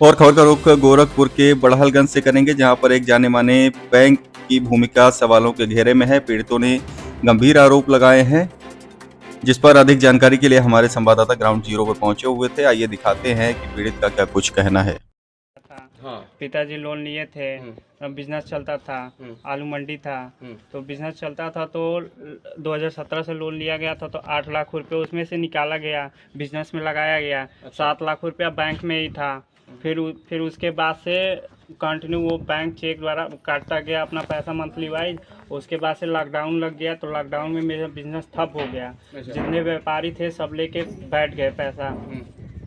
और खबर का रुख गोरखपुर के बड़हलगंज से करेंगे, जहां पर एक जाने माने बैंक की भूमिका सवालों के घेरे में है। पीड़ितों ने गंभीर आरोप लगाए हैं, जिस पर अधिक जानकारी के लिए हमारे संवाददाता ग्राउंड जीरो पर पहुंचे हुए थे। आइए दिखाते हैं कि पीड़ित का क्या कुछ कहना है। हाँ। पिताजी लोन लिए थे, बिजनेस चलता था, आलू मंडी था, तो बिजनेस चलता था तो 2017 से लोन लिया गया था, तो 8 लाख रुपए उसमें से निकाला गया, बिजनेस में लगाया गया। 7 लाख रुपया बैंक में ही था। फिर उसके बाद से कंटिन्यू वो बैंक चेक द्वारा काटता गया अपना पैसा मंथली वाइज। उसके बाद से लॉकडाउन लग गया, तो लॉकडाउन में मेरा बिजनेस ठप हो गया। जितने व्यापारी थे सब लेके बैठ गए पैसा,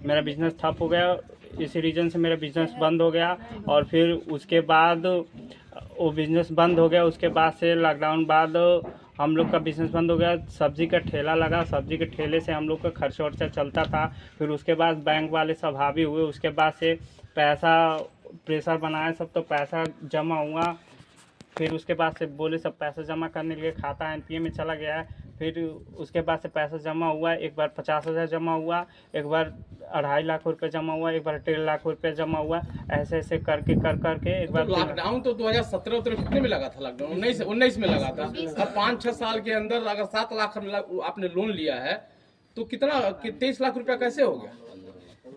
मेरा बिजनेस ठप हो गया। इसी रीज़न से मेरा बिज़नेस बंद हो गया। और फिर उसके बाद वो बिज़नेस बंद हो गया, उसके बाद से लॉकडाउन बाद हम लोग का बिज़नेस बंद हो गया। सब्ज़ी का ठेला लगा, सब्ज़ी के ठेले से हम लोग का खर्चा वर्चा चलता था। फिर उसके बाद बैंक वाले सब हावी हुए, उसके बाद से पैसा प्रेशर बनाया सब, तो पैसा जमा हुआ। फिर उसके बाद से बोले सब पैसा जमा करने के लिए, खाता एनपीए में चला गया है। फिर उसके बाद से पैसा जमा हुआ, एक बार 50,000 जमा हुआ, एक बार 2.5 लाख रुपए जमा हुआ, एक बार 1.5 लाख रुपए जमा हुआ। ऐसे ऐसे करके करके एक बार लॉकडाउन तो 2017 कितने में लगा था? लॉकडाउन 19 में लगा था। अब 5-6 साल के अंदर अगर 7 लाख आपने लोन लिया है तो कितना 23 लाख रुपया कैसे हो गया?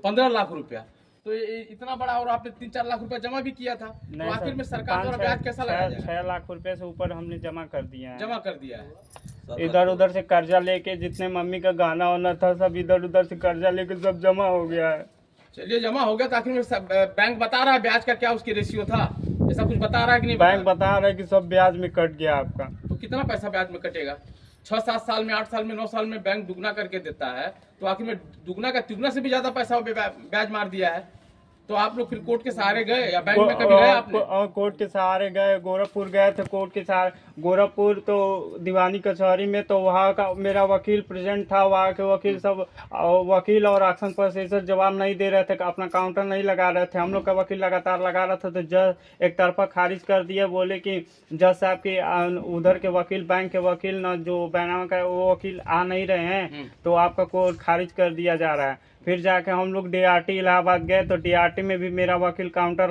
15 लाख रुपया तो इतना बड़ा, और आपने 3-4 लाख रुपया जमा भी किया था। तो आखिर में सरकार द्वारा ब्याज कैसा लगाया जाएगा? 6 लाख रुपए से ऊपर हमने जमा कर दिया है। जमा कर दिया है। इधर उधर से कर्जा लेके, जितने मम्मी का गहना वाना था सब इधर उधर से कर्जा लेके सब जमा हो गया है। चलिए जमा हो गया, तो आखिर में बैंक बता रहा है ब्याज का क्या उसकी रेशियो था? ऐसा कुछ बता रहा है कि नहीं? बैंक बता रहा है कि सब ब्याज में कट गया आपका। तो कितना पैसा ब्याज में कटेगा? 6-7 साल में, 8 साल में, 9 साल में बैंक दुगना करके देता है, तो आखिर में दुगना का तिगुना से भी ज्यादा पैसा ब्याज मार दिया है। तो आप लोग फिर कोर्ट के सहारे गए या बैंक में कभी गए आपने? कोर्ट के सहारे गए, गोरखपुर गए थे कोर्ट के सहारे। गोरखपुर तो दीवानी कचहरी में, तो वहाँ का मेरा वकील प्रेजेंट था। वहाँ के वकील सब, वकील और एक्शन प्रोसेसर जवाब नहीं दे रहे थे, अपना काउंटर नहीं लगा रहे थे। हम लोग का वकील लगातार लगा रहा था, तो जज एक तरफा खारिज कर दिया। बोले कि जज साहब के उधर के वकील, बैंक के वकील न जो बैनामा का वो वकील आ नहीं रहे हैं, तो आपका कोर्ट खारिज कर दिया जा रहा है। फिर जाके हम लोग डीआरटी इलाहाबाद गए, तो डीआरटी में भी मेरा वकील काउंटर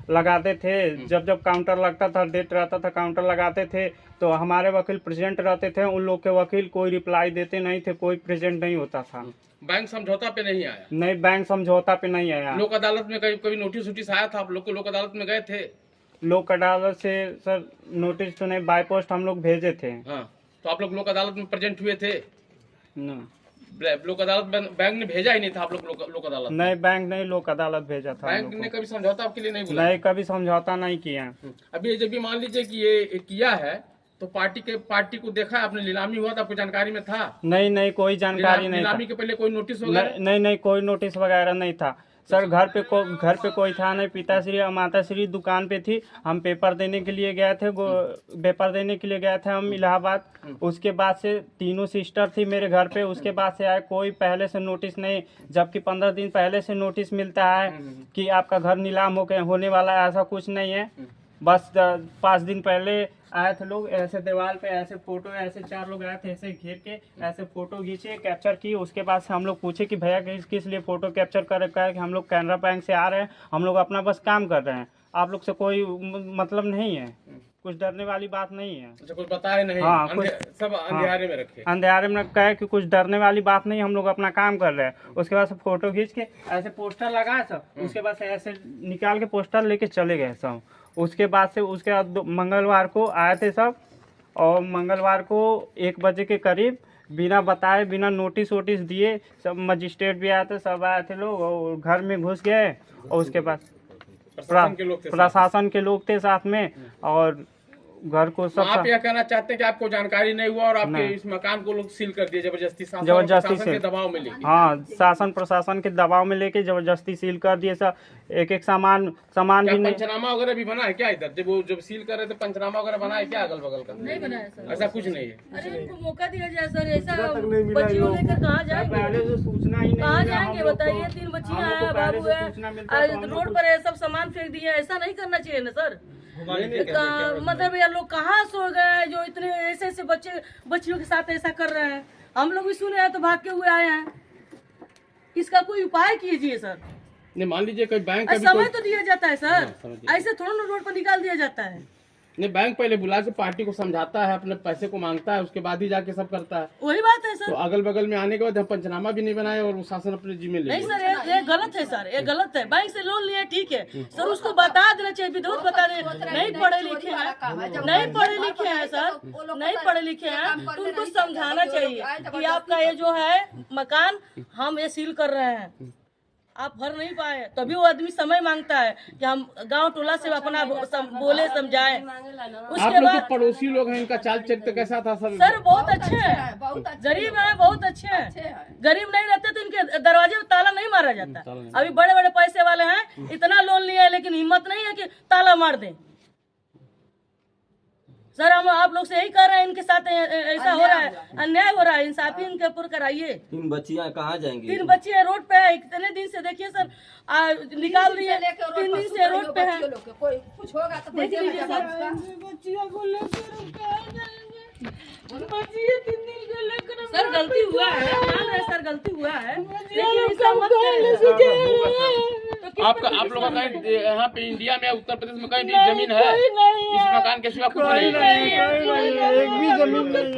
लगाते थे। जब काउंटर लगता था, डेट रहता था, काउंटर लगाते थे, तो हमारे वकील प्रेजेंट रहते थे। उन लोग के वकील कोई रिप्लाई देते नहीं थे, कोई प्रेजेंट नहीं होता था। बैंक समझौता पे नहीं आया? नहीं, बैंक समझौता पे नहीं आया। लोक अदालत में कभी नोटिस वोटिस आया था? आप लोग को लोक अदालत में गए थे? लोक अदालत से सर नोटिस तो नहीं, बाय पोस्ट हम लोग भेजे थे। हाँ, तो आप लोग लोक अदालत में प्रेजेंट हुए थे? न, लोक अदालत बैंक ने भेजा ही नहीं था आप लोग लोक अदालत? नहीं, बैंक नहीं लोक अदालत भेजा था। बैंक ने कभी समझौता आपके लिए नहीं बोला? नहीं, कभी समझौता नहीं किया। अभी जब भी मान लीजिए कि ये किया है, तो पार्टी को देखा है आपने? नीलामी हुआ था, आपको जानकारी में था? नहीं, कोई जानकारी नहीं था। नीलामी के पहले कोई नोटिस वगैरह? नहीं, कोई नोटिस वगैरह नहीं था सर। घर पे कोई था नहीं। पिताश्री और माताश्री दुकान पे थी। हम पेपर देने के लिए गए थे, पेपर देने के लिए गए थे हम इलाहाबाद। उसके बाद से तीनों सिस्टर थी मेरे घर पे। उसके बाद से आए, कोई पहले से नोटिस नहीं, जबकि 15 दिन पहले से नोटिस मिलता है कि आपका घर नीलाम होने वाला है। ऐसा कुछ नहीं है। बस 5 दिन पहले आए थे लोग, ऐसे दीवार पे ऐसे फोटो, ऐसे 4 लोग आए थे, ऐसे घेर के ऐसे फोटो खींचे, कैप्चर की। उसके बाद से हम लोग पूछे कि भैया किस लिए फोटो कैप्चर कर रखा है, कि हम लोग कैनरा बैंक से आ रहे हैं, हम लोग अपना बस काम कर रहे हैं, आप लोग से कोई मतलब नहीं है, कुछ डरने वाली बात नहीं है। अच्छा, कुछ बताए नहीं? हाँ, सब अंधेरे में रखे? अंधेरे में रखा है कि कुछ डरने वाली बात नहीं, हम लोग अपना काम कर रहे हैं। उसके बाद से फोटो खींच के ऐसे पोस्टर लगाए सब। उसके बाद से ऐसे निकाल के पोस्टर लेके चले गए सब। उसके बाद मंगलवार को आए थे सब, और मंगलवार को 1 बजे के करीब बिना बताए, बिना नोटिस वोटिस दिए, सब मजिस्ट्रेट भी आए थे, सब आए थे लोग, और घर में घुस गए। और उसके बाद प्रशासन के लोग थे साथ में, और घर को सब। आप यह कहना चाहते हैं कि आपको जानकारी नहीं हुआ और आपके इस मकान को लोग सील कर दिए जबरदस्ती से के दबाव में लेके? हाँ, शासन प्रशासन के दबाव में लेके जबरदस्ती सील कर दिए सब। एक सामान भी नहीं। पंचनामा वगैरह भी बना है क्या इधर? जब सील कर रहे थे पंचनामा वगैरह बना है क्या अगल बगल का? नहीं बनाया सर, ऐसा कुछ नहीं है। अरे उनको मौका दिया जाए सर। ऐसा बच्चियों लेकर कहाँ जाएंगे? पहले से सूचना ही नहीं, कहाँ जाएंगे बताइए? 3 बच्चियां हैं, बाबू है, रोड पर सब सामान फेंक दिए। ऐसा नहीं करना चाहिए ना सर। मतलब यार लोग कहाँ सो गए जो इतने ऐसे बच्चियों के साथ ऐसा कर रहे हैं? हम लोग भी सुने हैं तो भाग के हुए आए हैं। इसका कोई उपाय कीजिए सर। नहीं मान लीजिए कोई बैंक का भी समय कोई तो दिया जाता है सर, समझ गया। ऐसे थोड़ा ना रोड पर निकाल दिया जाता है। नहीं बैंक पहले बुला के पार्टी को समझाता है, अपने पैसे को मांगता है, उसके बाद ही जाके सब करता है। वही बात है तो सर। अगल बगल में आने के बाद हम पंचनामा भी नहीं बनाए और वो शासन अपने जिम्मे ले नहीं लिया। सर, ये गलत है सर, ये गलत है। बैंक से लोन लिया ठीक है सर, उसको बता देना चाहिए, विधिवत बता देना। नहीं पढ़े लिखे हैं, नहीं पढ़े लिखे हैं सर, नहीं पढ़े लिखे हैं तो उनको समझाना चाहिए कि आपका ये जो है मकान हम ये सील कर रहे हैं, आप भर नहीं पाए। तभी वो आदमी समय मांगता है कि हम गांव टोला से अपना बोले समझाएं। आप उसके लोग के बाद पड़ोसी लोग हैं, इनका चाल चरित्र कैसा था सर? सर बहुत अच्छे हैं, गरीब हैं, बहुत अच्छे हैं। गरीब नहीं रहते तो इनके दरवाजे में ताला नहीं मारा जाता। अभी बड़े बड़े पैसे वाले हैं, इतना लोन लिया है लेकिन हिम्मत नहीं है कि ताला मार दें। सर हम आप लोग से यही कर रहे हैं, इनके साथ ऐसा हो रहा है, अन्याय हो रहा है, इंसाफी इनके ऊपर कराइए। 3 बच्चियां कहाँ जाएंगी? 3 बच्चे रोड पे है, कितने दिन से देखिए सर, निकाल दिए, 3 दिन से रोड पे है। कोई कुछ होगा तो देख लीजिए सर, बच्चियों को सर गलती हुआ है, मान रहे सर गलती हुआ है, लेकिन ऐसा मत करें। आपका आप लोगों का कहीं यहाँ पे इंडिया में उत्तर प्रदेश में कहीं भी जमीन है? इस मकान के सिवा कुछ नहीं है। एक भी जमीन नहीं।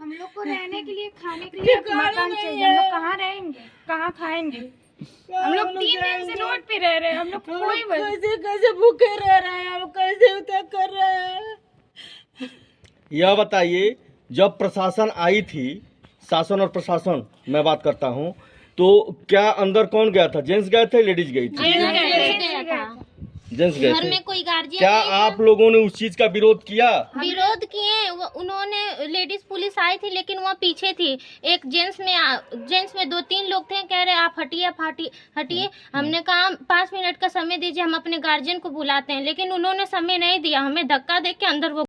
हम लोग को रहने के लिए, खाने के लिए मकान चाहिए। हम लोग कहाँ रहेंगे, कहाँ खाएंगे? हम लोग 3 दिन से रोड पे रह रहे हैं। हम लोग कोई कैसे भूखे रह रहे हैं, हम कैसे उतर कर रहे हैं। यह बताइए, जब प्रशासन आई थी, शासन और प्रशासन मैं बात करता हूँ, तो क्या अंदर कौन गया था? जेंट्स गए थे, लेडीज गई थी? जेंट्स गए घर थे। में कोई गार्जियन क्या आप लोगों ने उस चीज का विरोध किया? विरोध किए, उन्होंने लेडीज पुलिस आई थी लेकिन वह पीछे थी। एक जेंट्स में 2-3 लोग थे, कह रहे आप हटिए। हमने कहा 5 मिनट का समय दीजिए, हम अपने गार्जियन को बुलाते हैं, लेकिन उन्होंने समय नहीं दिया। हमें धक्का दे के अंदर वो